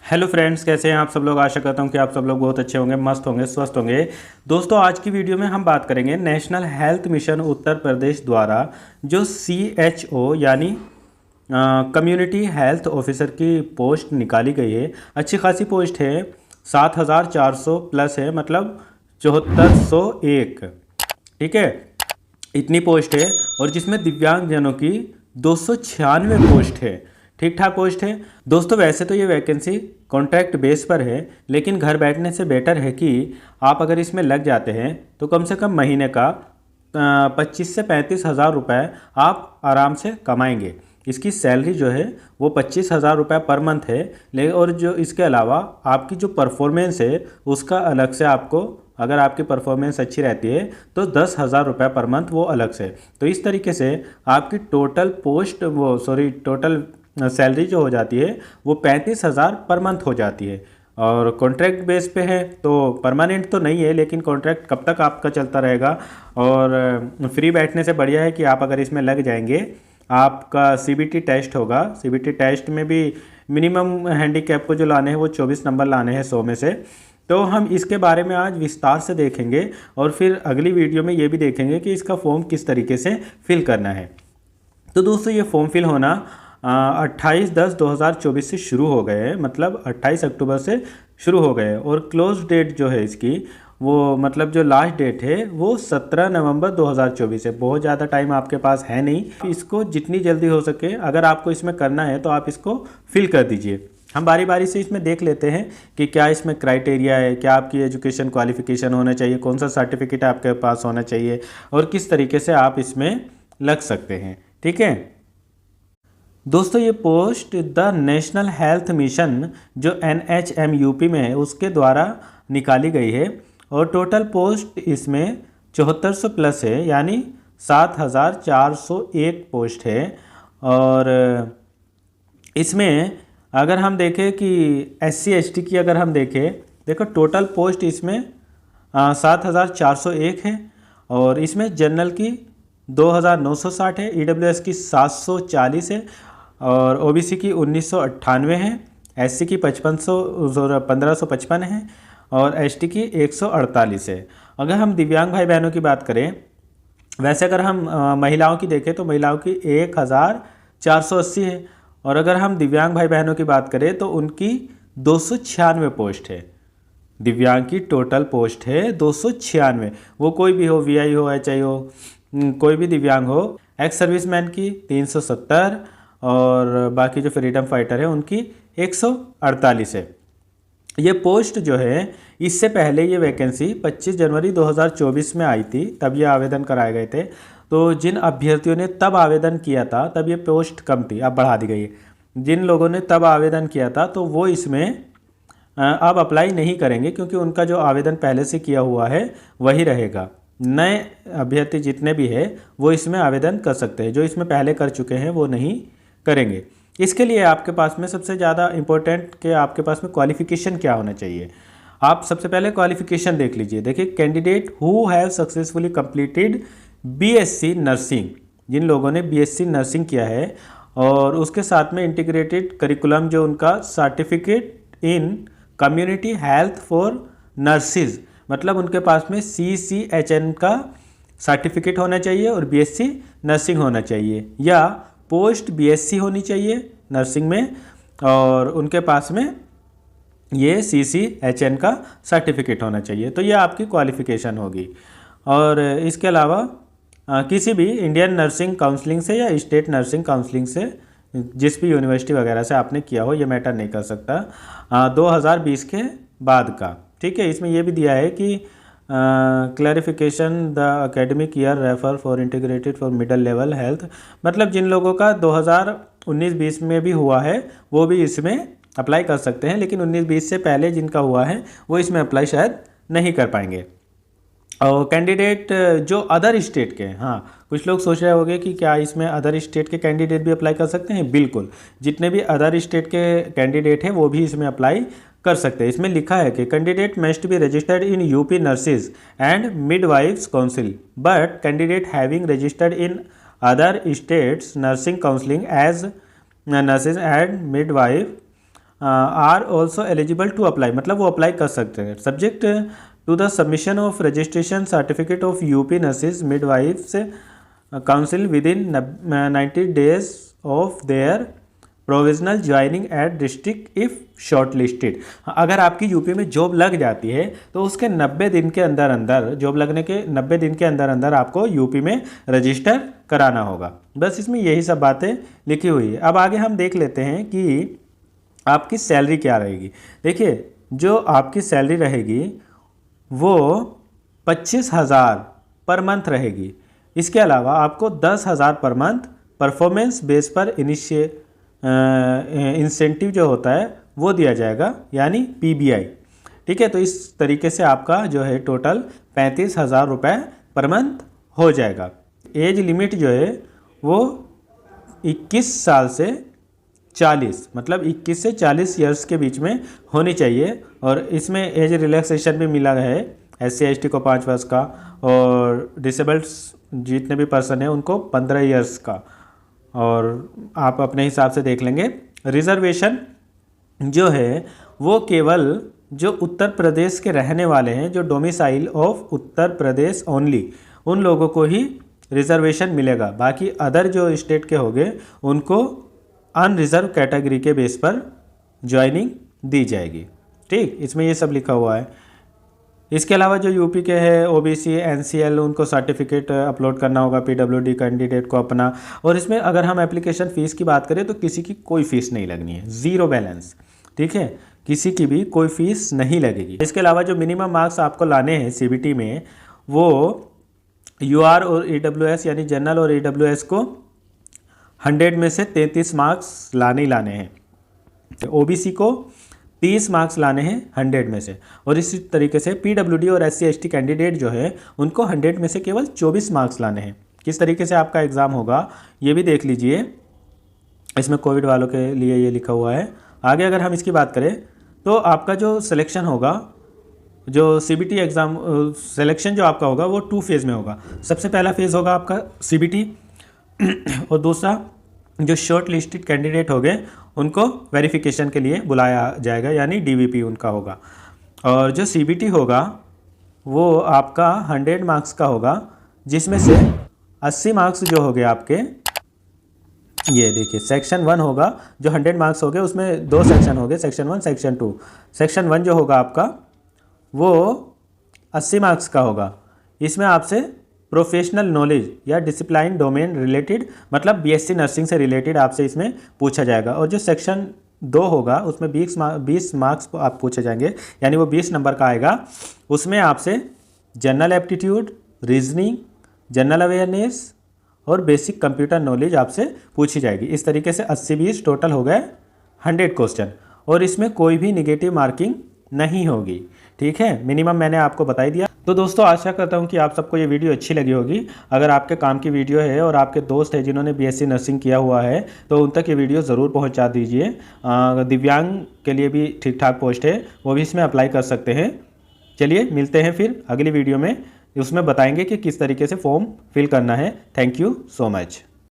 Hello friends, कैसे हैं आप सब लोग। आशा करता हूं कि आप सब लोग बहुत अच्छे होंगे, मस्त होंगे, स्वस्थ होंगे। दोस्तों, आज की वीडियो में हम बात करेंगे national health mission Uttar Pradesh द्वारा जो CHO यानी कम्युनिटी हेल्थ ऑफिसर की पोस्ट निकाली गई है। अच्छी खासी पोस्ट है, 7,400 प्लस है, मतलब 7401। ठीक है, इतनी पोस्ट है। और जिसमें दिव्यांगजनों की 296 पोस्ट है। ठीक ठाक पोस्ट है दोस्तों। वैसे तो ये वैकेंसी कॉन्ट्रैक्ट बेस पर है, लेकिन घर बैठने से बेटर है कि आप अगर इसमें लग जाते हैं तो कम से कम महीने का 25 से 35 हज़ार रुपये आप आराम से कमाएंगे। इसकी सैलरी जो है वो 25 हज़ार रुपये पर मंथ है। ले और जो इसके अलावा आपकी जो परफॉर्मेंस है उसका अलग से आपको, अगर आपकी परफॉर्मेंस अच्छी रहती है तो 10,000 रुपये पर मंथ वो अलग से। तो इस तरीके से आपकी टोटल सैलरी जो हो जाती है वो 35,000 पर मंथ हो जाती है। और कॉन्ट्रैक्ट बेस पे है तो परमानेंट तो नहीं है, लेकिन कॉन्ट्रैक्ट कब तक आपका चलता रहेगा। और फ्री बैठने से बढ़िया है कि आप अगर इसमें लग जाएंगे, आपका CBT टेस्ट होगा। CBT टेस्ट में भी मिनिमम हैंडीकैप को जो लाने हैं वो 24 नंबर लाने हैं 100 में से। तो हम इसके बारे में आज विस्तार से देखेंगे और फिर अगली वीडियो में ये भी देखेंगे कि इसका फॉर्म किस तरीके से फिल करना है। तो दोस्तों, ये फॉर्म फिल होना 28/10/2024 से शुरू हो गए हैं, मतलब 28 अक्टूबर से शुरू हो गए। और क्लोज डेट जो है इसकी, वो मतलब जो लास्ट डेट है वो 17 नवंबर 2024 है। बहुत ज़्यादा टाइम आपके पास है नहीं। इसको जितनी जल्दी हो सके अगर आपको इसमें करना है तो आप इसको फिल कर दीजिए। हम बारी बारी से इसमें देख लेते हैं कि क्या इसमें क्राइटेरिया है, क्या आपकी एजुकेशन क्वालिफिकेशन होना चाहिए, कौन सा सर्टिफिकेट आपके पास होना चाहिए और किस तरीके से आप इसमें लग सकते हैं। ठीक है दोस्तों, ये post the national health mission जो NHMUP में है उसके द्वारा निकाली गई है। और टोटल पोस्ट इसमें 7400 प्लस है, यानी 7,401 पोस्ट है। और इसमें अगर हम देखें कि SC ST की अगर हम देखें, देखो टोटल पोस्ट इसमें 7,401 है। और इसमें जनरल की 2,960 है, EWS की 740 है, और OBC की 1998 है, SC की 1555 है, और ST की 148 है। अगर हम दिव्यांग भाई बहनों की बात करें, वैसे अगर हम महिलाओं की देखें तो महिलाओं की 1,480 है। और अगर हम दिव्यांग भाई बहनों की बात करें तो उनकी 296 पोस्ट है। दिव्यांग की टोटल पोस्ट है 296। वो कोई भी हो, VI हो, HI हो, कोई भी दिव्यांग हो। एक्स सर्विसमैन की 370 और बाकी जो फ्रीडम फाइटर है उनकी 148 है। ये पोस्ट जो है, इससे पहले ये वैकेंसी 25 जनवरी 2024 में आई थी, तब ये आवेदन कराए गए थे। तो जिन अभ्यर्थियों ने तब आवेदन किया था तब ये पोस्ट कम थी, अब बढ़ा दी गई है। जिन लोगों ने तब आवेदन किया था तो वो इसमें अब अप्लाई नहीं करेंगे, क्योंकि उनका जो आवेदन पहले से किया हुआ है वही रहेगा। नए अभ्यर्थी जितने भी हैं वो इसमें आवेदन कर सकते हैं, जो इसमें पहले कर चुके हैं वो नहीं करेंगे। इसके लिए आपके पास में सबसे ज़्यादा इम्पोर्टेंट कि आपके पास में क्वालिफ़िकेशन क्या होना चाहिए। आप सबसे पहले क्वालिफ़िकेशन देख लीजिए। देखिए, candidate who have successfully completed BSc nursing, जिन लोगों ने BSc नर्सिंग किया है और उसके साथ में इंटीग्रेटेड करिकुलम जो उनका certificate in community health for nurses, मतलब उनके पास में CCHN का सर्टिफिकेट होना चाहिए और BSc नर्सिंग होना चाहिए, या पोस्ट BSc होनी चाहिए नर्सिंग में और उनके पास में ये CCHN का सर्टिफिकेट होना चाहिए। तो ये आपकी क्वालिफ़िकेशन होगी। और इसके अलावा किसी भी इंडियन नर्सिंग काउंसलिंग से या स्टेट नर्सिंग काउंसलिंग से, जिस भी यूनिवर्सिटी वगैरह से आपने किया हो, ये मैटर नहीं कर सकता, 2020 के बाद का। ठीक है, इसमें ये भी दिया है कि clarification the academic year refer for integrated for middle level health, मतलब जिन लोगों का 2019-20 में भी हुआ है वो भी इसमें अप्लाई कर सकते हैं, लेकिन 19-20 से पहले जिनका हुआ है वो इसमें अप्लाई शायद नहीं कर पाएंगे। और कैंडिडेट जो अदर स्टेट के हैं, हाँ कुछ लोग सोच रहे होंगे कि क्या इसमें अदर स्टेट के कैंडिडेट भी अप्लाई कर सकते हैं। बिल्कुल, जितने भी अदर स्टेट के कैंडिडेट हैं वो भी इसमें अप्लाई कर सकते हैं। इसमें लिखा है कि candidate must be registered in UP nurses and midwives council, but candidate having registered in other states nursing counselling as nurses and midwife are also eligible to apply, मतलब वो अप्लाई कर सकते हैं। Subject to the submission of registration certificate of UP nurses midwives council within 90 days of their provisional joining at district if shortlisted. अगर आपकी UP में job लग जाती है तो उसके 90 दिन के अंदर अंदर, जॉब लगने के 90 दिन के अंदर अंदर आपको यूपी में रजिस्टर कराना होगा। बस इसमें यही सब बातें लिखी हुई है। अब आगे हम देख लेते हैं कि आपकी सैलरी क्या रहेगी। देखिए, जो आपकी सैलरी रहेगी वो 25,000 पर मंथ रहेगी। इसके अलावा आपको 10,000 पर मंथ परफॉर्मेंस बेस पर इंसेंटिव जो होता है वो दिया जाएगा, यानी पीबीआई। ठीक है, तो इस तरीके से आपका जो है टोटल 35,000 रुपये पर मंथ हो जाएगा। एज लिमिट जो है वो 21 साल से 40, मतलब 21 से 40 ईयर्स के बीच में होनी चाहिए। और इसमें एज रिलैक्सेशन भी मिला है SC/ST को 5 वर्ष का, और डिसेबल्ड्स जितने भी पर्सन हैं उनको 15 ईयर्स का, और आप अपने हिसाब से देख लेंगे। रिजर्वेशन जो है वो केवल जो उत्तर प्रदेश के रहने वाले हैं, जो domicile of Uttar Pradesh only, उन लोगों को ही रिजर्वेशन मिलेगा। बाकी अदर जो स्टेट के होंगे उनको अनरिजर्व कैटेगरी के बेस पर ज्वाइनिंग दी जाएगी। ठीक, इसमें ये सब लिखा हुआ है। इसके अलावा जो यूपी के हैं OBC NCL, उनको सर्टिफिकेट अपलोड करना होगा PWD कैंडिडेट को अपना। और इसमें अगर हम एप्लीकेशन फ़ीस की बात करें तो किसी की कोई फ़ीस नहीं लगनी है, ज़ीरो बैलेंस। ठीक है, किसी की भी कोई फ़ीस नहीं लगेगी। इसके अलावा जो मिनिमम मार्क्स आपको लाने हैं CBT में, वो UR और EWS यानी जनरल और EWS को 100 में से 33 मार्क्स लाने ही लाने हैं। OBC को 30 मार्क्स लाने हैं 100 में से। और इसी तरीके से PWD और SC/ST कैंडिडेट जो है उनको 100 में से केवल 24 मार्क्स लाने हैं। किस तरीके से आपका एग्ज़ाम होगा ये भी देख लीजिए, इसमें कोविड वालों के लिए ये लिखा हुआ है। आगे अगर हम इसकी बात करें तो आपका जो सिलेक्शन होगा, जो CBT एग्ज़ाम सिलेक्शन जो आपका होगा वो 2 फेज़ में होगा। सबसे पहला फेज़ होगा आपका CBT और दूसरा जो शॉर्ट लिस्टेड कैंडिडेट हो गए उनको वेरिफिकेशन के लिए बुलाया जाएगा, यानी DVP उनका होगा। और जो CBT होगा वो आपका 100 मार्क्स का होगा, जिसमें से 80 मार्क्स जो हो गए आपके, ये देखिए सेक्शन 1 होगा जो 100 मार्क्स हो गए, उसमें 2 सेक्शन हो गए, सेक्शन 1 सेक्शन 2। सेक्शन 1 जो होगा आपका वो 80 मार्क्स का होगा। इसमें आपसे प्रोफेशनल नॉलेज या डिसिप्लिन डोमेन रिलेटेड, मतलब BSc नर्सिंग से रिलेटेड आपसे इसमें पूछा जाएगा। और जो सेक्शन 2 होगा उसमें 20 मार्क्स आप पूछे जाएंगे, यानी वो 20 नंबर का आएगा। उसमें आपसे general aptitude, reasoning, general awareness और बेसिक कंप्यूटर नॉलेज आपसे पूछी जाएगी। इस तरीके से 80-20 टोटल हो गए 100 क्वेश्चन, और इसमें कोई भी निगेटिव मार्किंग नहीं होगी। ठीक है, मिनिमम मैंने आपको बता ही दिया। तो दोस्तों आशा करता हूँ कि आप सबको ये वीडियो अच्छी लगी होगी। अगर आपके काम की वीडियो है और आपके दोस्त हैं जिन्होंने BSc नर्सिंग किया हुआ है तो उन तक ये वीडियो ज़रूर पहुँचा दीजिए। दिव्यांग के लिए भी ठीक ठाक पोस्ट है, वो भी इसमें अप्लाई कर सकते हैं। चलिए मिलते हैं फिर अगली वीडियो में, उसमें बताएंगे कि किस तरीके से फॉर्म फिल करना है। Thank you so much.